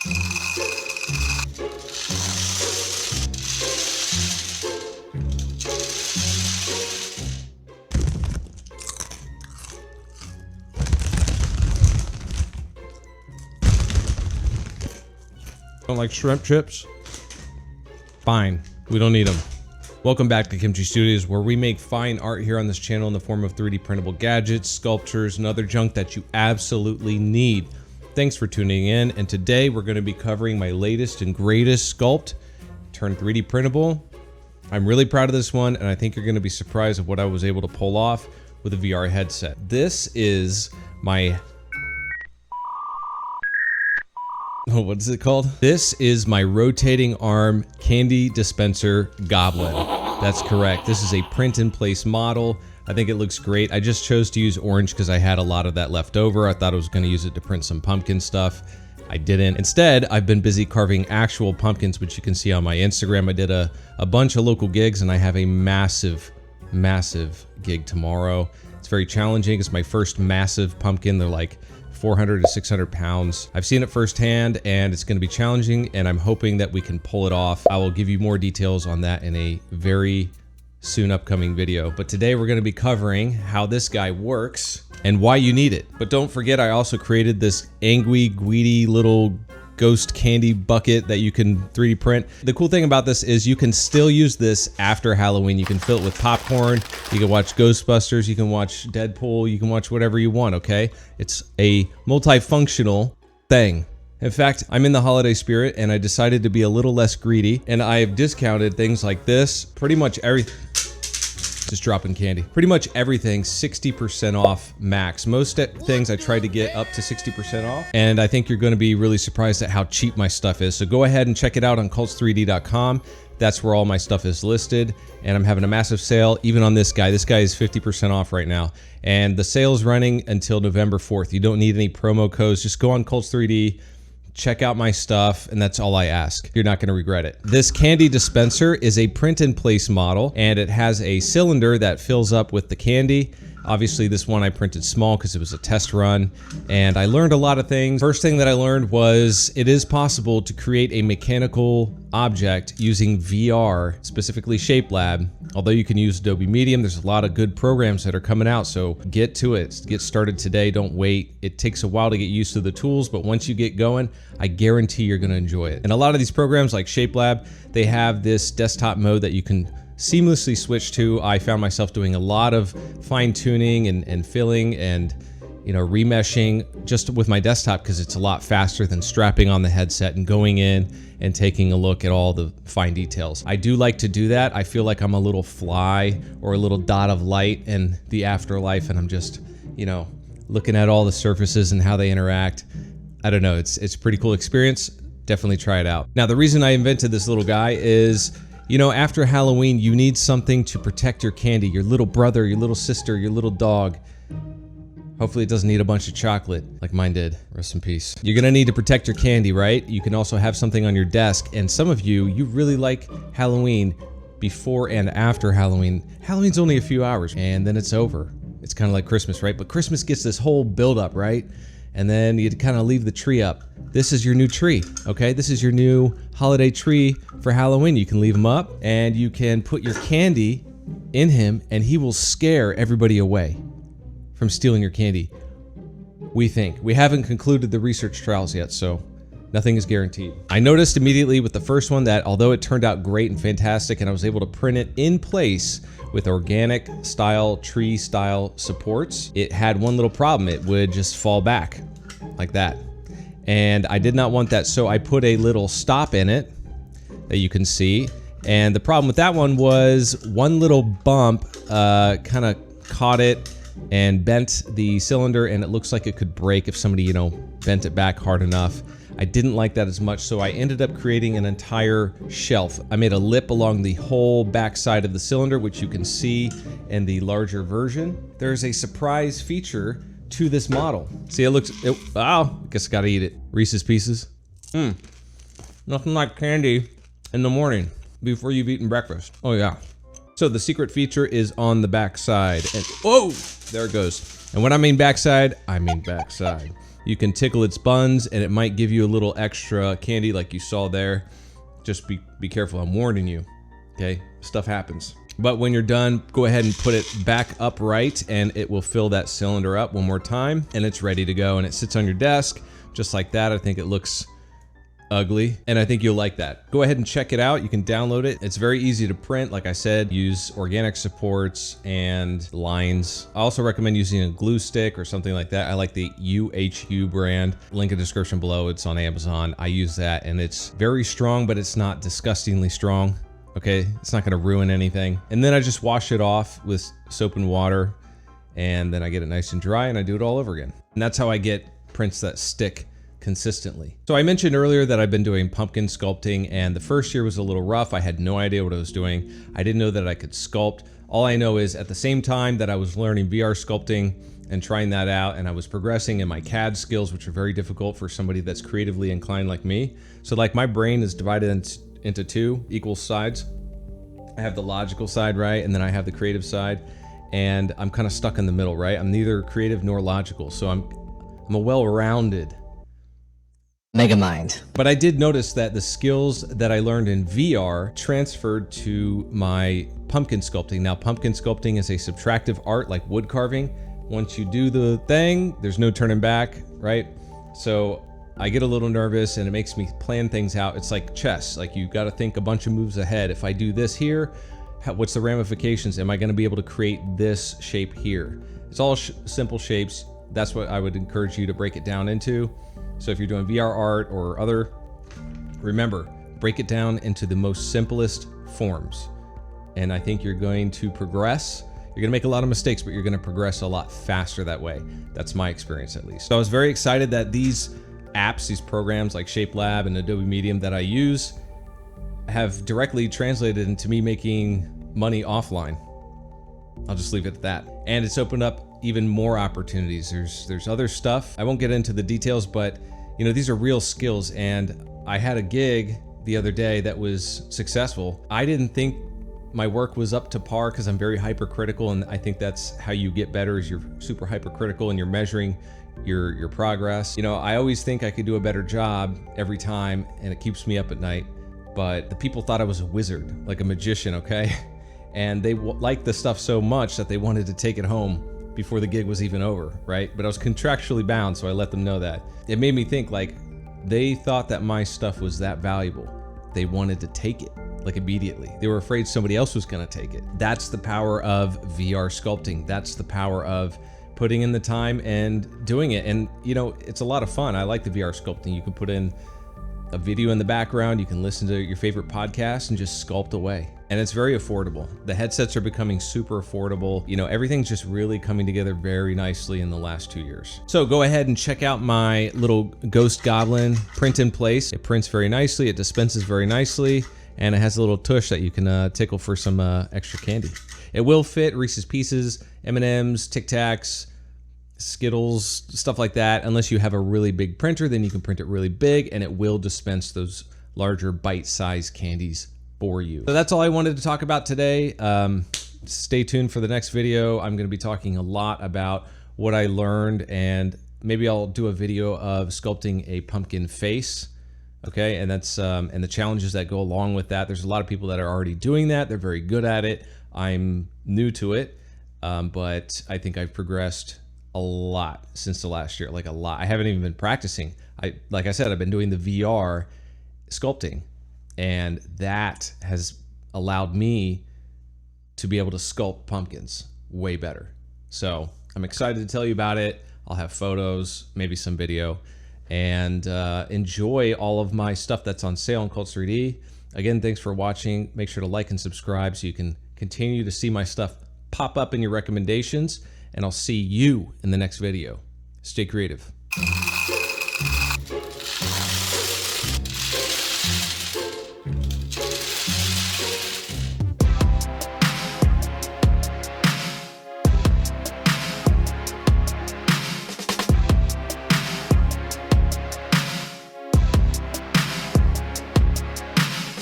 Don't like shrimp chips? Fine, we don't need them. Welcome back to Kimchi Studios, where we make fine art here on this channel in the form of 3D printable gadgets, sculptures, and other junk that you absolutely need. Thanks for tuning in, and today we're going to be covering my latest and greatest sculpt, turned 3D printable. I'm really proud of this one, and I think you're going to be surprised at what I was able to pull off with a VR headset. This is my... Oh, what is it called? This is my rotating arm candy dispenser Goblin. That's correct. This is a print in place model. I think it looks great. I just chose to use orange because I had a lot of that left over. I thought I was going to use it to print some pumpkin stuff. I didn't. Instead, I've been busy carving actual pumpkins, which you can see on my Instagram. I did a bunch of local gigs, and I have a massive gig tomorrow. It's very challenging. It's my first massive pumpkin. They're like 400 to 600 pounds. I've seen it firsthand, and it's going to be challenging, and I'm hoping that we can pull it off. I will give you more details on that in a very soon upcoming video. But today we're going to be covering how this guy works and why you need it. But don't forget, I also created this angry, greedy little ghost candy bucket that you can 3D print. The cool thing about this is you can still use this after Halloween. You can fill it with popcorn, you can watch Ghostbusters, you can watch Deadpool, you can watch whatever you want, okay? It's a multifunctional thing. In fact, I'm in the holiday spirit and I decided to be a little less greedy, and I have discounted things like this, pretty much everything. Just dropping candy. Pretty much everything 60% off max. Most things I tried to get up to 60% off, and I think you're going to be really surprised at how cheap my stuff is. So go ahead and check it out on cults3d.com. That's where all my stuff is listed, and I'm having a massive sale even on this guy. This guy is 50% off right now, and the sale is running until November 4th. You don't need any promo codes. Just go on cults3d, check out my stuff, and that's all I ask. You're not going to regret it. This candy dispenser is a print-in-place model, and it has a cylinder that fills up with the candy. Obviously, this one I printed small because it was a test run, and I learned a lot of things. First thing that I learned was it is possible to create a mechanical object using VR, specifically ShapeLab. Although you can use Adobe Medium, there's a lot of good programs that are coming out, so get to it. Get started today, don't wait. It takes a while to get used to the tools, but once you get going, I guarantee you're gonna enjoy it. And a lot of these programs like ShapeLab, they have this desktop mode that you can seamlessly switch to. I found myself doing a lot of fine tuning and filling and remeshing just with my desktop because it's a lot faster than strapping on the headset and going in and taking a look at all the fine details. I do like to do that. I feel like I'm a little fly or a little dot of light in the afterlife, and I'm just, looking at all the surfaces and how they interact. I don't know, it's a pretty cool experience. Definitely try it out. Now, the reason I invented this little guy is, after Halloween, you need something to protect your candy, your little brother, your little sister, your little dog. Hopefully it doesn't eat a bunch of chocolate like mine did. Rest in peace. You're gonna need to protect your candy, right? You can also have something on your desk, and some of you really like Halloween before and after Halloween. Halloween's only a few hours, and then it's over. It's kind of like Christmas, right? But Christmas gets this whole build-up, right? And then you kind of leave the tree up. This is your new tree, okay? This is your new holiday tree for Halloween. You can leave him up, and you can put your candy in him, and he will scare everybody away from stealing your candy. We think. We haven't concluded the research trials yet, so nothing is guaranteed. I noticed immediately with the first one that although it turned out great and fantastic, and I was able to print it in place with organic style, tree style supports, it had one little problem. It would just fall back like that. And I did not want that, so I put a little stop in it that you can see. And the problem with that one was one little bump kind of caught it and bent the cylinder, and it looks like it could break if somebody, bent it back hard enough. I didn't like that as much, so I ended up creating an entire shelf. I made a lip along the whole back side of the cylinder, which you can see in the larger version. There's a surprise feature to this model. See, I guess I gotta eat it. Reese's Pieces. Nothing like candy in the morning before you've eaten breakfast. Oh yeah. So the secret feature is on the back side, and there it goes. And when I mean backside, I mean backside. You can tickle its buns and it might give you a little extra candy like you saw there. Just be careful, I'm warning you, okay? Stuff happens. But when you're done, go ahead and put it back upright and it will fill that cylinder up one more time and it's ready to go. And it sits on your desk just like that. I think it looks ugly and I think you'll like that. Go ahead and check it out. You can download it. It's very easy to print. Like I said, use organic supports and lines. I also recommend using a glue stick or something like that. I like the UHU brand. Link in the description below. It's on Amazon. I use that and it's very strong, but it's not disgustingly strong. Okay, it's not gonna ruin anything. And then I just wash it off with soap and water and then I get it nice and dry and I do it all over again. And that's how I get prints that stick consistently. So I mentioned earlier that I've been doing pumpkin sculpting and the first year was a little rough. I had no idea what I was doing. I didn't know that I could sculpt. All I know is at the same time that I was learning VR sculpting and trying that out and I was progressing in my CAD skills, which are very difficult for somebody that's creatively inclined like me. So like my brain is divided into two equal sides. I have the logical side, right? And then I have the creative side and I'm kind of stuck in the middle, right? I'm neither creative nor logical. So I'm a well-rounded Megamind. But I did notice that the skills that I learned in VR transferred to my pumpkin sculpting. Now, pumpkin sculpting is a subtractive art like wood carving. Once you do the thing, there's no turning back, right? So I get a little nervous and it makes me plan things out. It's like chess, like you got to think a bunch of moves ahead. If I do this here, what's the ramifications? Am I going to be able to create this shape here? It's all simple shapes. That's what I would encourage you to break it down into. So if you're doing VR art or other, remember, break it down into the most simplest forms. And I think you're going to progress. You're gonna make a lot of mistakes, but you're gonna progress a lot faster that way. That's my experience at least. So I was very excited that these apps, these programs like ShapeLab and Adobe Medium that I use have directly translated into me making money offline. I'll just leave it at that. And it's opened up even more opportunities. There's other stuff. I won't get into the details, but you know, these are real skills. And I had a gig the other day that was successful. I didn't think my work was up to par because I'm very hypercritical. And I think that's how you get better is you're super hypercritical and you're measuring your progress. You know, I always think I could do a better job every time and it keeps me up at night. But the people thought I was a wizard, like a magician, okay? And they liked the stuff so much that they wanted to take it home before the gig was even over, right? But I was contractually bound, so I let them know that. It made me think like they thought that my stuff was that valuable. They wanted to take it like immediately. They were afraid somebody else was gonna take it. That's the power of VR sculpting. That's the power of putting in the time and doing it. And you know, it's a lot of fun. I like the VR sculpting. You can put in a video in the background, you can listen to your favorite podcast and just sculpt away. And it's very affordable. The headsets are becoming super affordable. You know, everything's just really coming together very nicely in the last 2 years. So go ahead and check out my little ghost goblin print in place. It prints very nicely, it dispenses very nicely, and it has a little tush that you can tickle for some extra candy. It will fit Reese's Pieces, M&Ms, Tic Tacs, Skittles, stuff like that. Unless you have a really big printer, then you can print it really big and it will dispense those larger bite-sized candies for you. So that's all I wanted to talk about today. Stay tuned for the next video. I'm gonna be talking a lot about what I learned and maybe I'll do a video of sculpting a pumpkin face. Okay, and that's and the challenges that go along with that. There's a lot of people that are already doing that. They're very good at it. I'm new to it, but I think I've progressed a lot since the last year, like a lot. I haven't even been practicing. Like I said, I've been doing the VR sculpting and that has allowed me to be able to sculpt pumpkins way better. So I'm excited to tell you about it. I'll have photos, maybe some video, and enjoy all of my stuff that's on sale on Cults 3D. Again, thanks for watching. Make sure to like and subscribe so you can continue to see my stuff pop up in your recommendations. And I'll see you in the next video. Stay creative.